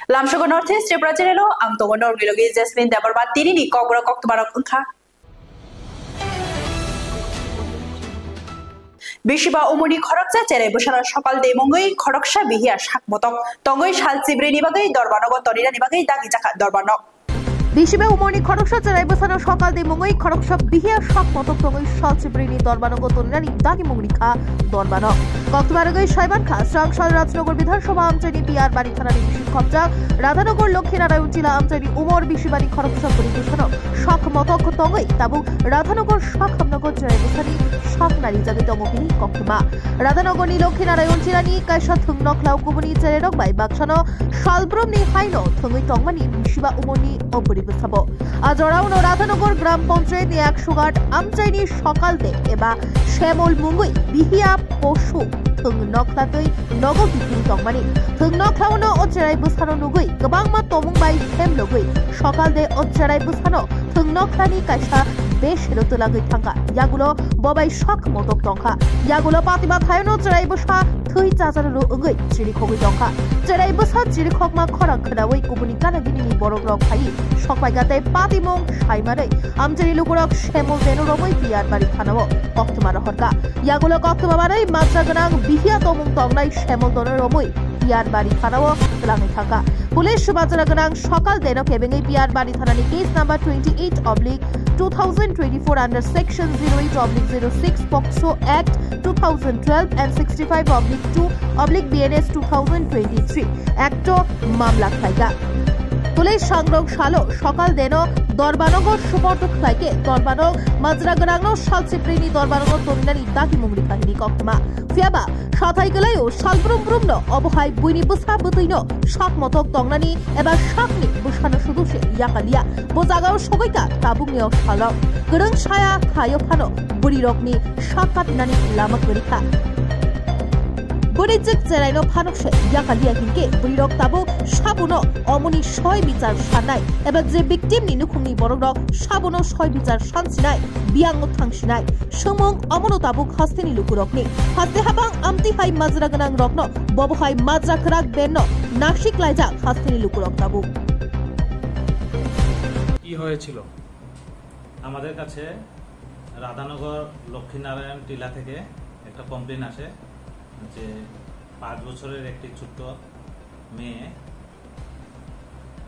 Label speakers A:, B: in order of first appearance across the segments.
A: Lamshogo Northeast Representative ang Tongonor Milogi Jasmine Debarbat Tinini Kogro Koktubarok Unka. Bishiba Umuni Koroksa Tere Bushara Shokal de Mongoi Koroksha Bihia Shakmotok Tongoi Shal Sibri Nibagai Dorbanogo Torina Nibagai Dagi Jaka Dorbanok. Bishiba Umuni Koroksha Tere Busano Shokal de Mongoi Koroksha Bihia Shakmotok Tongoi Shal Sibri Dorbanogo Torina Dagi Mongnika Dorbanok. Koktubarogoi Shaiban Kha Strang Shal Rajnogor Bidhan Sabha Amchani PR Bari Thanani Bishop Khopja Radhanogor Lokhinarayun Jila Amchani Umor Bishibani Koroksha Puri Busano Shakmotok Tongoi Tabu Radhanogor Shakhamnogor Tere Busani Shaknari Jagi Tongokini Koktuma Radhanogoni Lokhinarayun Jilani Kaisha Thungnok Laukubuni Tererok Bai Bakshano Shalbrumni Haino Thungui Tongmani Bishiba Umoni Oburi Busabo Ajoraun Radhanogor Gram Panchayat ni 108 Amchaini Shokalde Eba Shemol Mungui Bihia Poshu Thungnoklatoi Nogo Bikini Tongmani Thungnokhlauno Ocherai Busano Nugui Gabangma Tomung Bai Sem Logui Shokalde Ocherai Busano Thungnokhlani Kaisha বেশ রতুলাগৈ থাকা ইয়াগুলো ববাই শক মতক টংখা ইয়াগুলো পাতিবা খায়নো চেরাই বসা থৈ চাচারো ওগৈ চিরি খগৈ টংখা চেরাই বসা চিরি খকমা খরাক খনাওই কুবুনি কানাগিনি বড় rock খাই সকপাইগাতে পাতিমং সাইমারে আমচেরি লুকুরক শেমল দেনো রমই peer বাড়ি থানাও কক্তমা রহরকা ইয়াগুলো কক্তমা বাড়াই মাত্রা গনাং বিহিয়া তমং টংনাই শেমল দনো রমই পিয়ার বাড়ি থানাও লাঙে থাকা পুলিশ সুবাচনা গনাং সকাল দেনো কেবেঙ্গই পিয়ার বাড়ি থানানি case number 28/2024 under section 08/06 POCSO Act 2012 and 65/2/BNS 2023 Act মামলা খাইগা পুলিশ সংগ্রহ সালো সকাল দেনো দরবানগর সুপর্দ খাইকে দরবানগ মাজরাগনাংনো শালচিপ্রিনি দরবানগর তমিনানি দাকি মুংরি কাহিনী কক্তমা ফিয়াবা সাথাইগলাইও শালব্রুমব্রুমনো অবহাই বুইনি বুসা বুতুইনো শাকমতক তংনানি এবা শাকনি বুসানো সুদুসে ইয়াকালিয়া বোজাগাও সগৈকা তাবুংনিও শালাও গরং ছায়া খায়ো ফানো বুড়িরকনি শাকাতনানি লামা করিখা Burijik Zeraino Panokse Yakalia Hinke Burirok Tabu Shabuno Omoni Shoy Bizar Shanai Eba Je victim ni Nukumi Borok Shabuno Shoy Bizar Shansinai Biango Tangshinai Shumong Omono Tabu Hastini Lukurokni Haste Habang Amti Hai Mazraganang Rokno Bobo Hai Mazrakrak Benno Nashik Laija Hastini Lukurok Tabu
B: কি হয়েছিল আমাদের কাছে রাধানগর লক্ষ্মীনারায়ণ টিলা থেকে একটা complain আসে যে 5 বছরের একটি ছোট্ট মেয়ে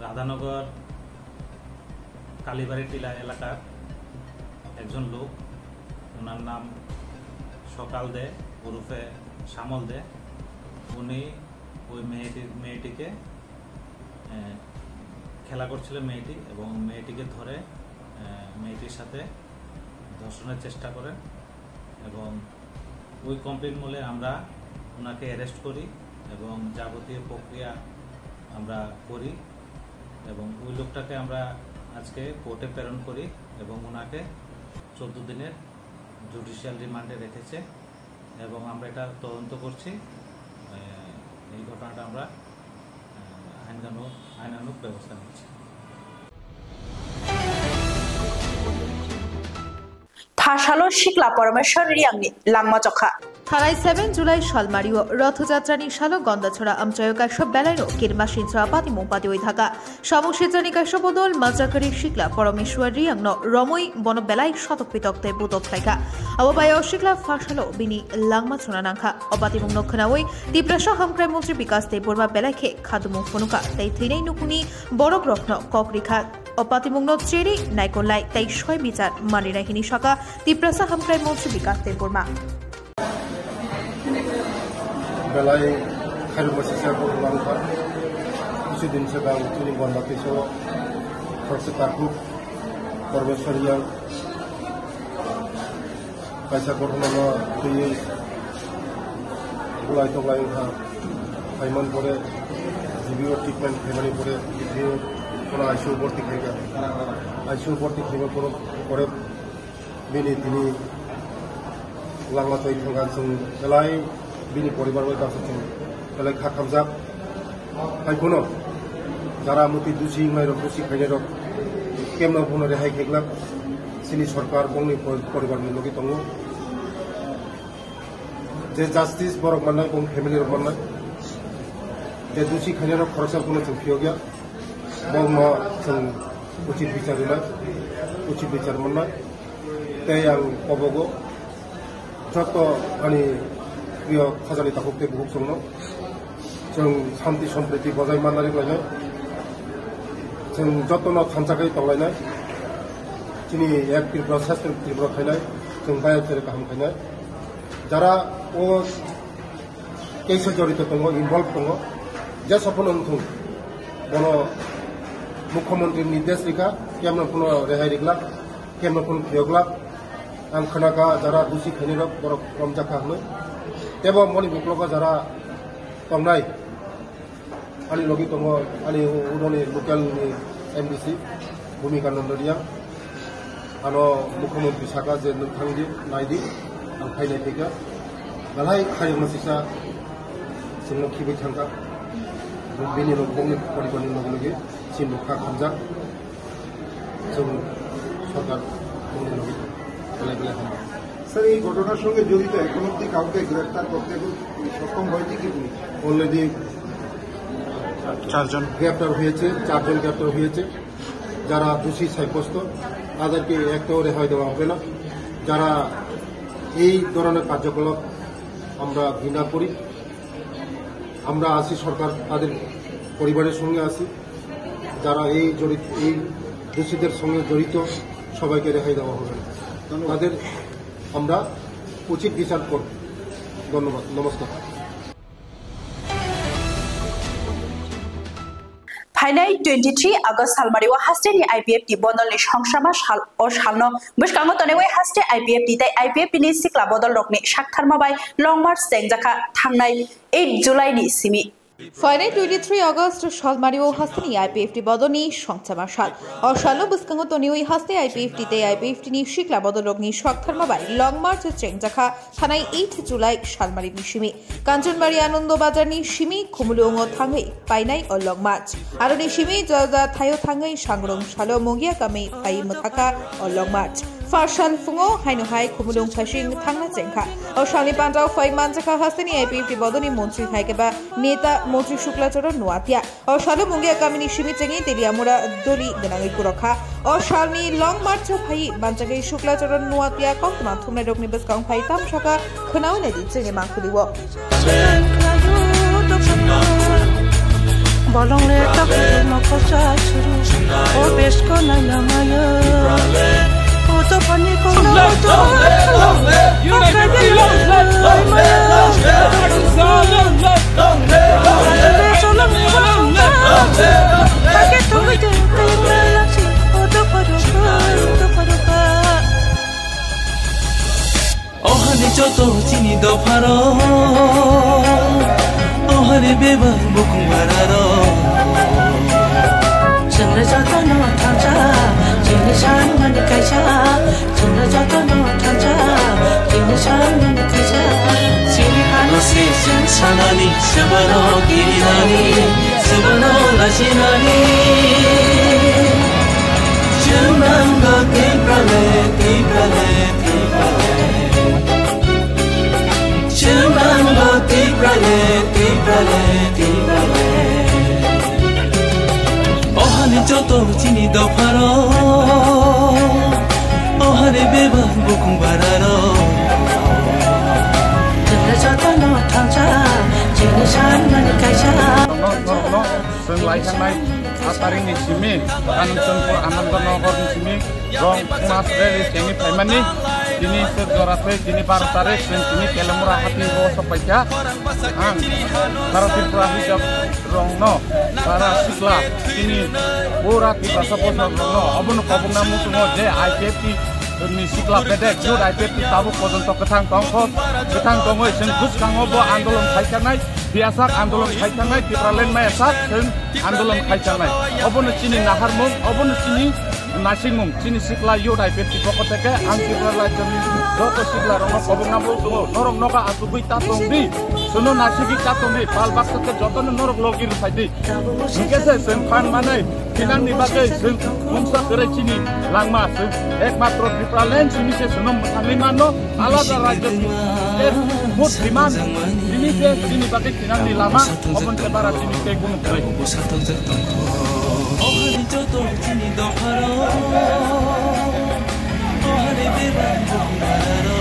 B: রাধানগর কালীবাড়ি টিলা এলাকার একজন লোক ওনার নাম সকাল দে ওরফে শ্যামল দে উনি ওই মেয়েটিকে খেলা করছিল মেয়েটি এবং মেয়েটিকে ধরে মেয়েটির সাথে ধর্ষণের চেষ্টা করেন এবং ওই কমপ্লেইন মূলে আমরা ওনাকে অ্যারেস্ট করি এবং যাবতীয় প্রক্রিয়া আমরা করি এবং ওই লোকটাকে আমরা আজকে কোর্টে প্রেরণ করি এবং ওনাকে 14 দিনের জুডিশিয়াল রিমান্ডে রেখেছে এবং আমরা এটা তদন্ত করছি এই ঘটনাটা আমরা আইনানুগ ব্যবস্থা নিচ্ছি
A: থাশালো শিকলা পরমেশ্বর রিয়াংনি লাংমা চখা
C: থানাই 7 জুলাই শালমারিও রথযাত্রানি শালো গন্দাছড়া আমচায়কা সব বেলাইনো কিরমা সিনছরা পাতি মোপাতি ওই থাকা সমুশিত্রানি কাইশো বদল মাজরাকারি শিকলা পরমেশ্বর রিয়াংনো রমই বন বেলাই শতক পিতকতে বুতক থাকা অববায় শিকলা ফাশালো বিনি লাংমা ছনা নাংখা অপাতি মুং নখনাওই তিপ্রাসা হামক্রাই মন্ত্রী বিকাশ দে বর্মা বেলাইখে খাদুমু ফনুকা তাই থিনেই নুকুনি বড়ক রত্ন ককরিখা অপাতিমুগ্ন চেরি নাইকোলাই তাই ছয় বিচার মানি রাখিনি সকা তিপ্রাসা হামক্রাই মন্ত্রী বিকাশ দে বর্মা
D: बेलाय खायलु बसिसा बरलांखा কিছুদিন सिगां जोंनि बनबातिसो फरसे ताकु परमेश्वरियां कायसा घटना फैयै गुलाय तगलाय फाइमान परे जिबिओ ट्रिटमेंट फैमानि परे কোনো আইসিউ ভর্তি খাইগা আইসিউ ভর্তি খাইবার পরে বিনি তিনি লাংমাতই থাঙ্গান जों बेलाय बिनि परिबार गासैथिं बेलाय खाखामजाब फाइखौनो যারা মতি দুষি মাইরক দুষি খাইনে রক কেমন কোনো রেহাই খাইগলা সিনি সরকার বংনি পরিবারनि লগে दङ যে জাস্টিস বরক মাননাय বং ফ্যামিলি রক মাননাय जे दूसरी खाने खरचा को जों फियोगिया बंग जों उचित विचार मोनना ते आं अबगो जत आंनि प्रिय खाजानि ताखुके बुक संनो जों शांति सम्प्रीति बजाय माननानै लायनाय जों जतन थानजाखै तंलायनाय जोंनि एक त्रिपुरा शास्त्र त्रिपुरा खायनाय जों बाय फेरे गाहाम खायनाय যারা ও কেসে জড়িত দङ ইনভলভ दङ যে সফল অন্থুं বন মুখ্যমন্ত্রী নির্দেশ রেখা কেমন কোন রেহাই রেখলা কেমন কোন ফিয়গলা आं खोनागा যারা দুষি খাইনিরক বড় রমজাখা হলো এবং মনি বুকলকা যারা তংনাই আনি লগি দङ আনি উদনি লোকালनि एमडीसी भूमिका नन्दरिया आनो मुख्यमंत्री साका जे नोंथांदि नायदि आं फायनाय फैगा नालाय खाय मोनसेसा जोंनो खिबाय थांगा बेनि न'खरनि परिबारनि लगे लगे सिन लखा खामजा जों सरकार जोंनि लगे बेले बेले हामबा
E: স্যার এই ঘটনার সঙ্গে জড়িত এখন অব্দি কাউকে গ্রেফতার করতে সক্ষম হয়েছে কি পুলিশ
D: অলরেডি
E: 4 জন
D: গ্রেফতার হয়েছে 4 জন গ্রেফতার হয়েছে যারা দোষী সাব্যস্ত তাদেরকে একটাও রেহাই দেওয়া হবে না যারা এই ধরনের কার্যকলাপ আমরা ঘৃণা করি আমরা আছি সরকার তাদের পরিবারের সঙ্গে আছি যারা এই দোষীদের সঙ্গে জড়িত সবাইকে রেহাই দেওয়া হবে না তাদের আমরা উচিত বিচার করব ধন্যবাদ নমস্কার
A: फाइनाय 23 आगस्ट सालमारिव हास्टेनि आईपीएफटी बदलनि संसामा साल ओ सालनो बसकांगो तनेवै हास्टे आईपीएफटी ताई आईपीएफटी सिक्ला बदल रकनि साकथारमाबाय लंग मार्च सेंजाखा थांनाय 8 जुलाइनि सिमि
C: फाइनाल 23 अगस्त सालमारिव हास्टेनि आईपीएफटी बदलनि संसामा साल ओ सालनो बसकांगो तनेवै हास्टे आईपीएफटी ताई आईपीएफटी सिक्ला बदल रकनि साकथारमाबाय लंग मार्च सेंजाखा थानाय 8 जुलाई सालमारिनि सिमि कांचनबाड़ी आनंद बाजारनि सिमि खुमुलुंगो थाङै फाइनाय ओ लंग मार्च आरोनि सिमि जाजा थायो थाङै सांग्रं सालो मोगिया गामि फाइ मथाका ओ लंग मार्च फारसाल फुङो हाइनो हाय खुमुलुंग फासिं थांना जेंखा ओ सालनि पान्जाव फाइ मानजाखा हास्टेनि आईपीएफटी बदलनि मन्त्री हायकेबा नेता मन्त्री शुक्लाचरण नुवातिया ओ सालो मोगिया गामिनि सिमि जेङै देलियामुरा दलि गनाङै पुरखा ओ सालनि लंग मार्च फाइ मानजागै शुक्लाचरण नुवातिया कक्तमा थुमनाय रकनि बसकां फाइ तामसाका खोनावनाय दिजेङै माखुलिवो
F: Bolongnya tak mau kerja suruh, oh besko nanya maya, oh tu panik kau nak tu, you nak pergi pakai tu itu kayak lagi, oh tu paruka.
G: Oh hani joto chini do pharo. हरे बेबा बुकुं बारारो चंद्र जाता no थांजा जिने शान मन कैसा चंद्र जाता no थांजा जिने शान मन कैसा जिने हानो से संसानानी सबनो गिरिनानी सबनो लासिनानी जुनांगा के प्रले जुनांगा के प्रले ओहाने जोतो चिनी दो फारो ओहाने बेबा बुकुं बारारो चंद्र जाता नो थांजा जिने शान मन कैसा
E: जों लायखांनाय आसारिनि सिमि कानचनपुर आनन्दनगरनि सिमि रं पुनास रेलि जेंनि फाइमानि दिनै जराथे दिनै 12 तारिख दिनै केलमुरा हाति हो सपाइका आं भारत त्रिपुरा हिसाब रंनो सारा सिक्ला दिनै बोरा तिबा सपोज रंनो अबन कबुना मुसुङो जे आईपीएफटी नि सिक्ला बेदे जुद आईपीएफटी ताबु पर्यन्त गोथां दङै जों गुसखाङोबो आन्दोलन खायखानाय बियासाक आन्दोलन खायखानाय त्रिपुरालेण्ड मायासाक जों आन्दोलन खायखानाय अबन चिनि नाहारमुं अबन चिनि नासिंगुं चिनि सिक्ला योदाय पेटी पकते आं सिक्ला जमी रतो सिक्ला रंग कबना बोलतो नरक नगा आसुबि तातंगि सुनो नासिगि तातंगि पाल बाक्सके जतन नरक लगिर फाइदि निकेसे जों फान माने फिनांनि बागै जों मुंसा करेचिनि लांमा जों एकमात्र डिफारेन्स निसे सुनो थांनि मानो आलादा राज्य बहुत डिमान्ड दिनि जे दिनि बागै फिनांनि लामा अबनसे बारा दिनि के गुण करे
G: ओहरि जतो चिनि दफारो ओहरि बेबान बुहारो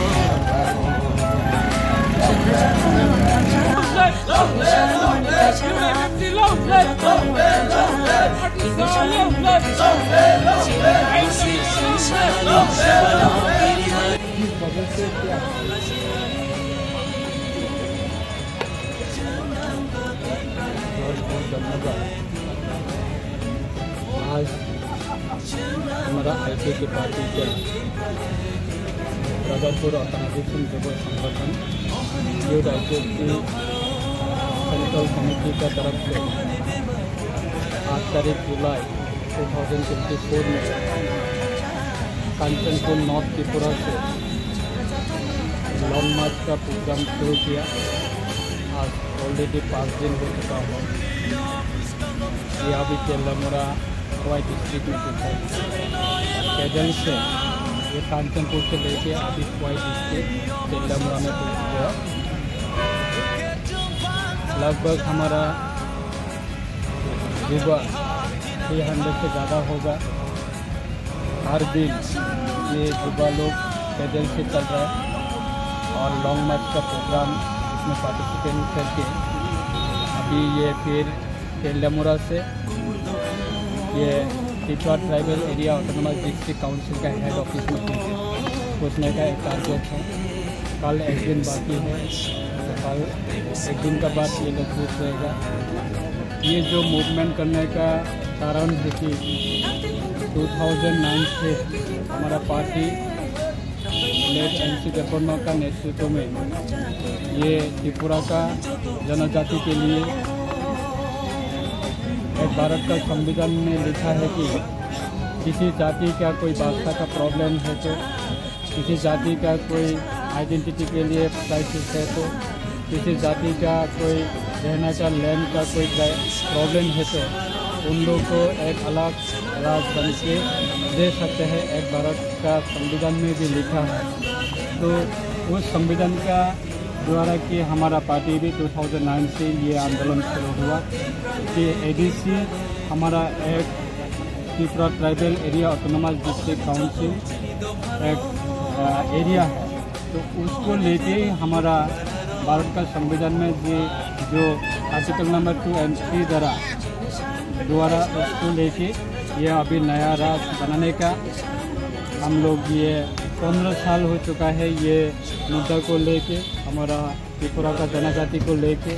H: आज हमारा आईटी की पार्टी के राजापुर ऑर्गेनाइजेशन युवा संगठन ये राज्य की सेंट्रल कमेटी का तरफ से 8 तारीख जुलाई 2024 में कांचनपुर नॉर्थ त्रिपुरा से लॉन्ग मार्च का प्रोग्राम शुरू किया। आज ऑलरेडी 5 दिन हो चुका है। ये अभी तेलमुरा वाई डिस्ट्रिक्ट में कुछ है कैदल से ये कांचनपुर से लेके अभी वाई डिस्ट्रिक्ट तेलमुरा में पहुँच गया। लगभग हमारा युवा 300 से ज़्यादा होगा। हर दिन ये युवा लोग पैदल से चल रहा है और लॉन्ग मार्च का प्रोग्राम इसमें पार्टिसिपेट करके अभी ये फिर तेलमुरा से ये Tripura tribal area autonomous district council का हेड ऑफिस में पहुँचने का एक टारगेट है। कल एक दिन बाकी है, तो कल एक दिन का बाद ये लोग पूछ रहेगा। ये जो मूवमेंट करने का कारण है कि 2009 से हमारा पार्टी लेट MC देववर्मा का नेतृत्व में ये त्रिपुरा का जनजाति के लिए एक भारत का संविधान में लिखा है कि किसी जाति का कोई भाषा का प्रॉब्लम है तो, किसी जाति का कोई आइडेंटिटी के लिए क्राइसिस है तो, किसी जाति का कोई रहने का लैंड का कोई प्रॉब्लम है तो उन लोग को एक अलग राज्य बन के दे सकते हैं। एक भारत का संविधान में भी लिखा है। तो उस संविधान का द्वारा कि हमारा पार्टी भी 2009 से ये आंदोलन शुरू हुआ कि ADC हमारा एक Tripura tribal area autonomous district council एक एरिया है, तो उसको लेके हमारा भारत का संविधान में जो आर्टिकल नंबर 2 और 3 द्वारा उसको लेके ये अभी नया राज्य बनाने का हम लोग ये 15 साल हो चुका है। ये मुद्दा को लेके हमारा त्रिपुरा का जनजाति को लेके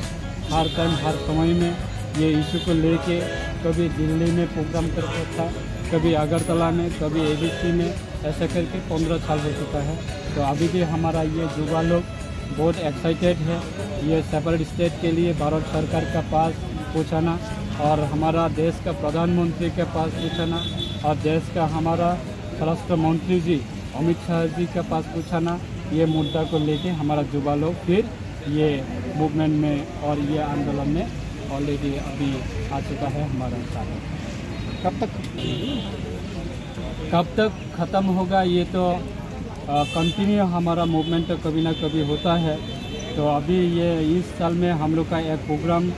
H: हर टाइम हर समय में ये इशू को लेके कभी दिल्ली में प्रोग्राम करता था, कभी अगरतला में, कभी ADC में, ऐसा करके 15 साल हो चुका है। तो अभी भी हमारा ये युवा लोग बहुत एक्साइटेड है ये सेपरेट स्टेट के लिए भारत सरकार का पास पहुँचाना और हमारा देश का प्रधानमंत्री के पास पहुँचाना और देश का हमारा स्वराष्ट्र मंत्री जी अमित शाह जी के पास पहुँचाना। ये मुद्दा को लेके हमारा युवा लोग फिर ये मूवमेंट में और ये आंदोलन में ऑलरेडी अभी आ चुका है हमारा साथ। कब तक ख़त्म होगा ये तो कंटिन्यू हमारा मूवमेंट तो कभी ना कभी होता है। तो अभी ये इस साल में हम लोग का एक प्रोग्राम,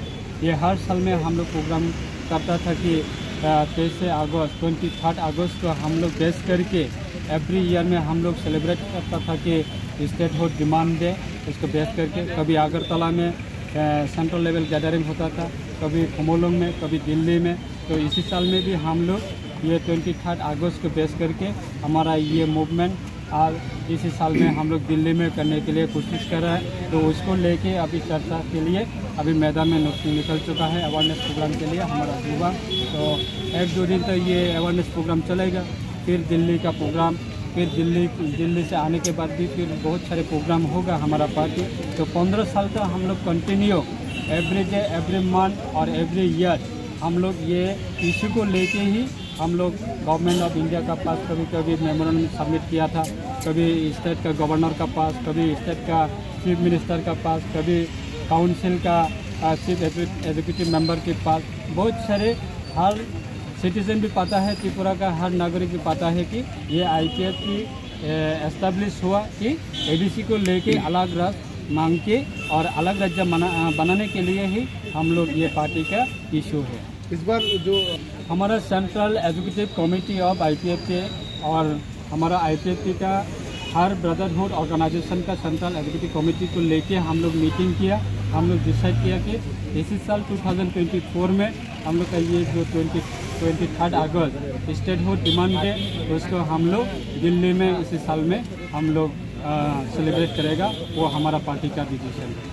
H: ये हर साल में हम लोग प्रोग्राम करता था कि 23 अगस्त 23 अगस्त को हम लोग बेस करके एवरी ईयर में हम लोग सेलिब्रेट करता था कि स्टेट हुड डिमांड डे, इसको बेस करके कभी अगरतला में सेंट्रल लेवल गैदरिंग होता था, कभी खमोलोंग में, कभी दिल्ली में। तो इसी साल में भी हम लोग ये 23 अगस्त को बेस करके हमारा ये मूवमेंट आज इसी साल में हम लोग दिल्ली में करने के लिए कोशिश कर रहे हैं। तो उसको लेके अभी चर्चा के लिए अभी मैदान में निकल चुका है अवेयरनेस प्रोग्राम के लिए हमारा युवा। तो 1-2 दिन तक ये अवेयरनेस प्रोग्राम चलेगा, फिर दिल्ली का प्रोग्राम, फिर दिल्ली से आने के बाद भी फिर बहुत सारे प्रोग्राम होगा हमारा पार्टी। तो 15 साल तक हम लोग continue every day, every month और एवरी ईयर हम लोग ये इशू को लेके ही हम लोग गवर्नमेंट ऑफ इंडिया का पास कभी कभी मेमोरेंडम सबमिट किया था, कभी स्टेट का गवर्नर का पास, कभी स्टेट का चीफ मिनिस्टर का पास, कभी काउंसिल का चीफ एग्जीक्यूटिव मेंबर के पास। बहुत सारे हर सिटीजन भी पता है, त्रिपुरा का हर नागरिक भी पता है कि ये IPF की एस्टेब्लिश हुआ कि ABC को लेके अलग राज्य मांग के और अलग राज्य बनाने के लिए ही हम लोग ये पार्टी का इशू है।
E: इस बार जो
H: हमारा central executive committee of IPF के और हमारा IPF का हर ब्रदरहुड ऑर्गेनाइजेशन का सेंट्रल एग्जीक्यूटिव कमेटी को लेके हम लोग मीटिंग किया। हम लोग डिसाइड किया कि इसी साल 2024 में हम लोग का ये जो 23 अगस्त स्टेटहुड डिमांड डे, उसको हम लोग दिल्ली में इसी साल में हम लोग सेलिब्रेट करेगा। वो हमारा पार्टी का डिसीजन है।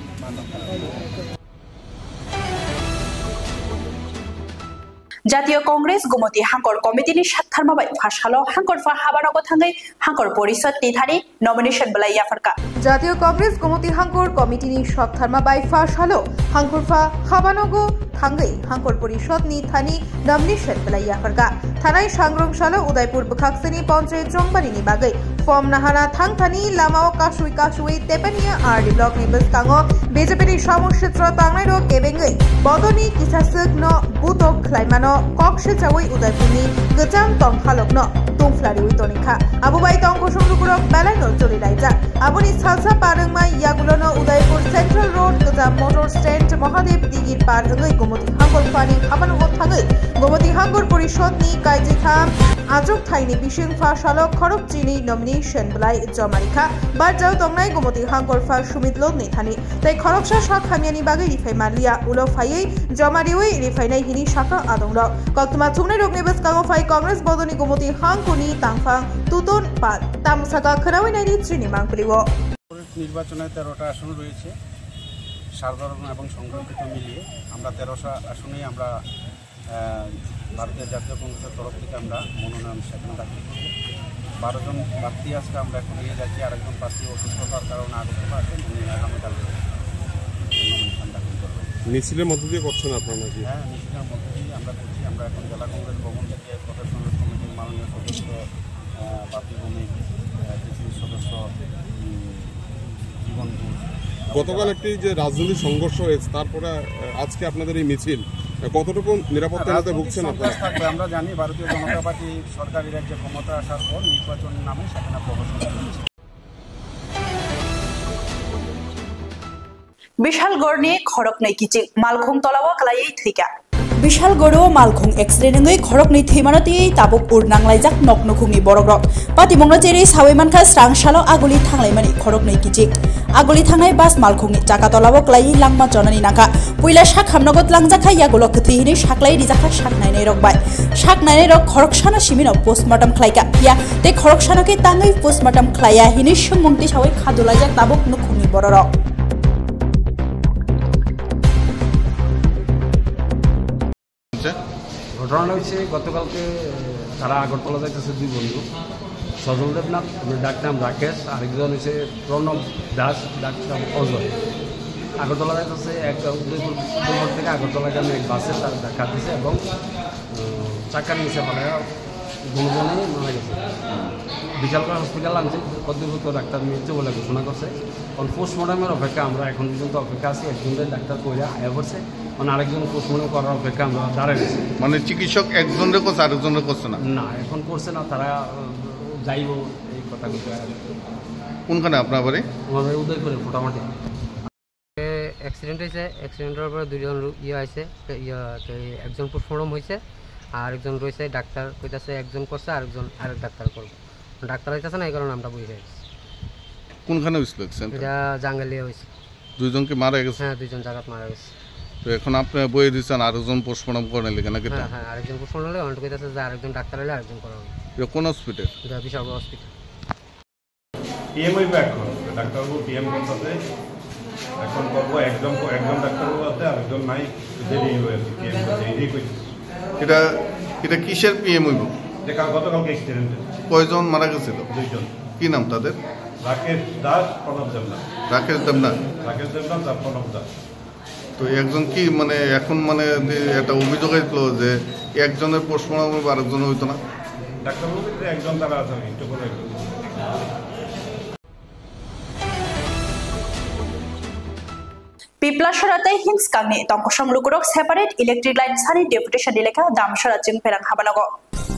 A: জাতীয় কংগ্রেস গুমতি হাঙ্কর কমিটিনি সাতথারমাবাই ফাসালো হাঙ্করফা হাবানগো থাঙ্গাই হাঙ্কর পরিষদ নিধানি নমিনেশন বলাই আফারকা
C: জাতীয় কংগ্রেস গুমতি হাঙ্কর কমিটিনি সাতথারমাবাই ফাসালো হাঙ্করফা হাবানগো থাঙ্গাই হাঙ্কর পরিষদ নিধানি নমিনেশন বলাই আফারকা থানাই সাংগ্রংশালো উদয়পুর বখাকসিনি পঞ্চায়েত জংবারিনি বাগৈ ফর্ম নাহানা থাংথানি লামাও কাশুই তেপানিয়া আরডি ব্লক নিবস কাঙ্গো বিজেপিনি সমক্ষেত্র তাংনাইরো কেবেঙ্গৈ বদনি কিসাসুক ন বুতক খ্লাইমানো কক্সে চাওই উদয়পুরনি গোজাম তংখালকনো তুংফ্লারি উইতনিখা আবুবাই তংকসংরুকুরক বেলাইনো চলি রাইজা আবুনি সালসা পারংমাই ইয়াগুলোনো উদয়পুর সেন্ট্রাল রোড গোজাম মোটর স্ট্যান্ড মহাদেব দিগির পার ওই গোমতি হাঙ্গর পানি হাবানগো থাঙ্গৈ গোমতি হাঙ্গর পরিষদনি কাইজিথাম আজক থাইনি বিশিংফা শালক খরক চিনি নমিনেশন বলাই জমারিখা বারজাও তংনাই গোমতি হাঙ্গর ফা সুমিত লোদনি থানি তাই খরকসা শাক খামিয়ানি বাগৈ রিফাই মারলিয়া উলো ফাইयै জমারিওই রিফাইনাই হিনি শাকা আদংর কক্তমা থুংনাই রকনেবস কাঙ্গো ফাই কংগ্রেস বদনি গোমতি হাঙ্কুনি তাংফাং তুতন পাল তামসাকা খরাওইনাইনি চিনি মাংপলিও
E: নির্বাচনে 13টা আসন রয়েছে সাধারণ এবং সংরক্ষিত মিলিয়ে আমরা 13টা আসনেই আমরা ভারতীয় জাতীয় কংগ্রেসের তরফ থেকে আমরা মনোনয়ন সেখানে দাখিল করব। 12 জন প্রার্থী আজকে আমরা এখন নিয়ে যাচ্ছি, আরেকজন প্রার্থী অসুস্থতার কারণে আগত পাচ্ছেন, উনি আগামীকাল নমিনেশন দাখিল করবেন।
I: মিছিলের মধ্য দিয়ে করছেন আপনারা নাকি?
E: হ্যাঁ, মিছিলের মধ্য দিয়ে আমরা করছি। আমরা এখন জেলা কংগ্রেস ভবন থেকে প্রদেশ কংগ্রেস কমিটির মাননীয় সদস্য বাপি ভৌমিক, পৃথিবীর সদস্য জীবন ঘোষ।
I: গতকাল একটি যে রাজনৈতিক সংঘর্ষ হয়েছে, তারপরে আজকে আপনাদের এই মিছিল কতটুকু নিরাপত্তা ভুগছেন আপনারা?
E: আমরা জানি ভারতীয় জনতা পার্টি সরকারি রাজ্যে ক্ষমতা আসার পর নির্বাচন নামে সেখানে প্রবেশ করেছে।
A: বিশালগড় নিয়ে খড়ক নাই কিচিং মালখং তলাওয়া কালাই থৈকা বিশালগড় মালখং এক্সিডেন্ট খড়ক নাই থৈমানতি তাবুক উরনাংলাইজাক নকনখুংনি বরগ্রক পাতিমংনা জেরি সাওয়ৈমানখা স্রাংশালো আগুলি থাংলাইমানি খড়ক নাই কিচিং আগুলি থাংনাই বাস মালখংনি চাকা তলাও ক্লাই লাংমা জনানি নাকা পুইলা শাক হামনগত লাংজাখা ইয়াগুলো কথিহিনি শাকলাই রিজাখা শাক নাইনাই রকবাই শাক নাইনাই রক খড়কসানা সিমিনো পোস্টমর্টম খ্লাইকা ইয়া তে খড়কসানাকে তাঙ্গাই পোস্টমর্টম খ্লাইয়া হিনি সুমংতি সাওয়াই খাদুলাইজাক তাবুক নখুংনি বররক
J: ঘটনাটা হচ্ছে গতকালকে তারা আগরতলা যাইতেছে দুই বন্ধু, সজল দেবনাথ ডাক্তার রাকেশ, আরেকজন হচ্ছে প্রণব দাস ডাক্তার অজয়। আগরতলা যাইতেছে এক উদয়পুর থেকে আগরতলা গ্রামে এক বাসে তার দেখা দিয়েছে এবং চাকার নিচে ফেলে গুণগণে মারা গেছে। বিশালগড় হসপিটাল আনছে, কর্তৃপক্ষ ডাক্তার মৃত্যু বলে ঘোষণা করছে। কারণ পোস্টমর্টমের অপেক্ষা আমরা এখন পর্যন্ত অপেক্ষা আছি। একজনের ডাক্তার কইরা আয়া করছে, মানে আরেকজন পোস্টমর্টম করার অপেক্ষা আমরা দাঁড়ায় গেছি।
I: মানে চিকিৎসক একজনের করছে, আরেকজনের করছে না?
J: না, এখন করছে না, তারা যাইব এই কথা বলতে।
I: কোনখানে আপনার বাড়ি?
J: আমার বাড়ি উদয়পুরে ফোটামাটি।
K: অ্যাক্সিডেন্ট হয়েছে, অ্যাক্সিডেন্টের পরে দুজন হয়েছে, একজন পোস্টমর্টম হয়েছে আর একজন রয়েছে। ডাক্তার কইতাছে একজন করছে, আরেক ডাক্তার করবে। ডাক্তার হইতেছে না, এই কারণে আমরা বুঝে গেছি।
I: কোনখানে হয়েছিল?
K: এটা জাঙ্গালিয়া হয়েছে।
I: দুইজনকে মারা গেছে?
K: হ্যাঁ, দুইজন জায়গাত মারা গেছে।
I: তো এখন আপনি বই দিচ্ছেন আরেকজন পোস্টমর্টম করে নিলে নাকি?
K: হ্যাঁ, আরেকজন পোস্টমর্টম হলে অন্ট কইতাছে যে আরেকজন ডাক্তার হলে আরেকজন করা হবে।
I: এটা কোন হসপিটাল?
K: এটা বিশালগড় হসপিটাল।
L: পিএম হইবে এখন ডাক্তারবাবু পিএম করতে এখন করবো। একজন ডাক্তারবাবু আছে, আরেকজন নাই, দেরি হয়েছে পিএম করতে। এই কইছে
I: এটা কিসের পিএম হইব?
L: দেখা গতকালকে অ্যাক্সিডেন্ট।
I: কয়জন মারা গেছিল?
L: দুইজন।
I: কি নাম তাদের?
L: রাকেশ দাস, প্রণব দেবনাথ।
I: রাকেশ দেবনাথ
L: আর প্রণব দাস।
M: তো একজন কি মানে এখন মানে একটা অভিযোগ আসলো যে একজনের পোস্টমর্টম হবে আরেকজনের হইতো না
L: ডাক্তারবাবু একজন তারা আছেন একটু করে
A: Piplasharate Hinskangni Tongkosam Lukurok separate electric line sani deputation dileka Damshara Jung Perang Habanogo.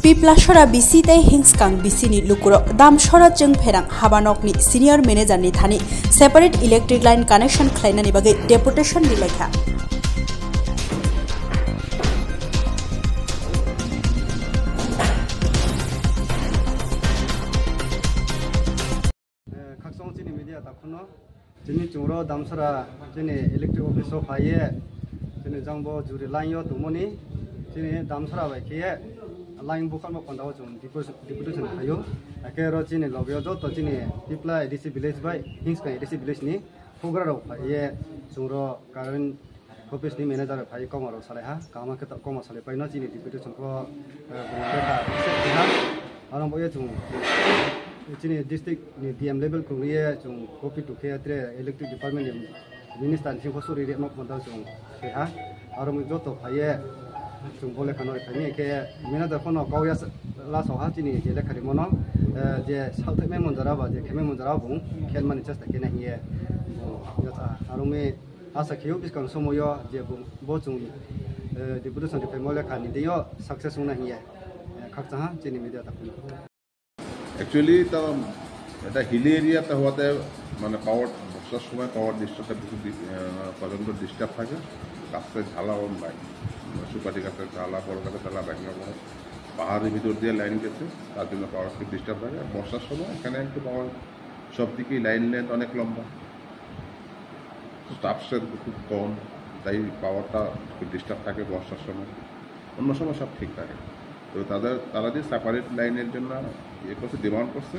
N: Piplashara BC Hinskang BC Lukuro Damshara Jung Perang Habanokni senior manager ni thani separate electric line connection klainani bagai deputation dileka.
O: Jini chungro damsara jini electric office of haye jini jangbo juri line yo tumoni jini damsara bai kiye line bukal mo kondaw chung deputation hayo akero jini lobyo jo to jini pipla DC village bai Hinskang DC village ni prograro haye chungro current office ni manager bhai komaro sale ha kama ke komo sale pai no jini deputation ko ha arang boye chung Chini district ni DM level kuriye chung copy to care electric department minister ni ko suri ma konda chung ha aro mu joto phaye chung bole kanor phani ke mina da kono kawya la so ha chini je le khari mono je south me monjara ba je kheme monjara bung khen mani chasta ke nahi ye aro me asa khiu bis kan somoyo je bo chung deputation de mole khani de yo success nahi ye khakta ha chini media ta
M: actually তা এটা হিলি এরিয়াতে হওয়াতে মানে পাওয়ার বর্ষার সময় পাওয়ার ডিস্টার্বটা বেশি পর্যন্ত disturb থাকে গাছের ঝালাও নাই সুপারি গাছের ঝালা বড় গাছের ঝালা ব্যাঙ্গা বড় পাহাড়ের ভিতর দিয়ে লাইন গেছে তার জন্য পাওয়ার খুব ডিস্টার্ব থাকে আর বর্ষার সময় এখানে একটু পাওয়ার সব দিকেই লাইন লেন্থ অনেক লম্বা স্টাফসের খুব কম তাই পাওয়ারটা খুব ডিস্টার্ব থাকে বর্ষার সময় অন্য সময় সব ঠিক থাকে তো তারা যে সেপারেট লাইনের জন্য ইয়ে করছে ডিমান্ড করছে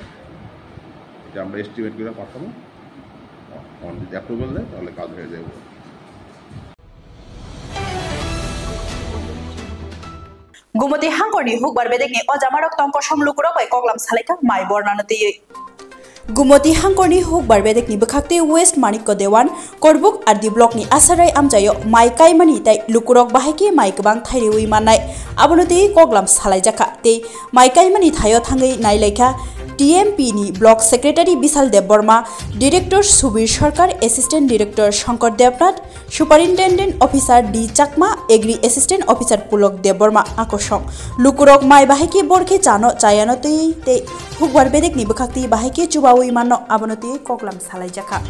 M: এটা আমরা এস্টিমেট করে পাঠাবো যদি অ্যাপ্রুভাল দেয় তাহলে কাজ হয়ে যাবে
A: Gumati Hangoni Hukbar Bedekni Ojamarok Tongkosam Lukurok by Koglam Saleka my Bornanati
N: Gumoti Hangoni Hukbar Bedekni Bakakte West Maniko Dewan Korbuk at the block ni Asarai Amjayo my Kaimani Tai Lukurok Bahaki my Kabang Thaiwi Manai Abonoti Koglam Salajaka Te my Kaimani Thayo Tangai Naileka TMP ni Block Secretary Bisal Dev Burma, Director Subir Sarkar, Assistant Director Shankar Devnath, Superintendent Officer D Chakma, Agri Assistant Officer Pulok Dev Burma Akosong, Lukurok Mai Bahiki Borke Chano Chayanoti Te Hukbar Bedek ni Bakakti Bahiki Chubawi Mano Abonoti Koklam Salajaka.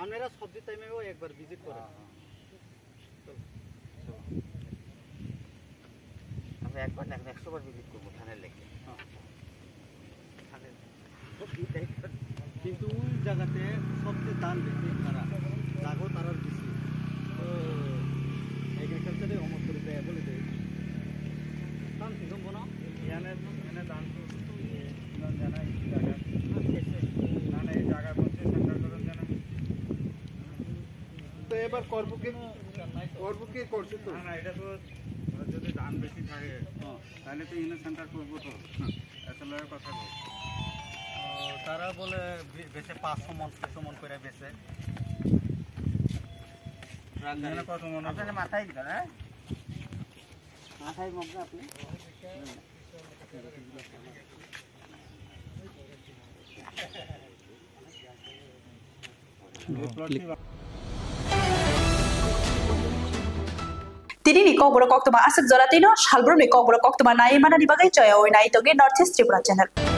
O: আপনারা সবজি টাইমেও একবার visit করেন আমরা একবার না 100 বার visit করব থানার লেগে কিন্তু ওই জায়গাতে সবচেয়ে দাম বেশি তারা জাগো তারার বেশি তো এগ্রিকালচারে অমত করে দেয় বলে দেয় দাম কি কম না এনে এনে দাম তো জানা এই জায়গা না না এই জায়গা বলতে সেন্টার করেন জানা তো এবার করব কি করছে তো না এটা তো যদি দাম বেশি থাকে তাহলে তো ইউনিট সেন্টার করব তো আসলে কথা বল তারা বলে বেচে 500 মন 600 মন করে বেচে রাখলে কত মন আপনাদের মাথায় দিবেন হ্যাঁ মাথায় মগ্ন আপনি
A: Tini ni kok borok kok tuma asik zolatino, shalbro ni kok borok kok tuma nai mana ni bagai coya oi nai toge North East Tripura Channel.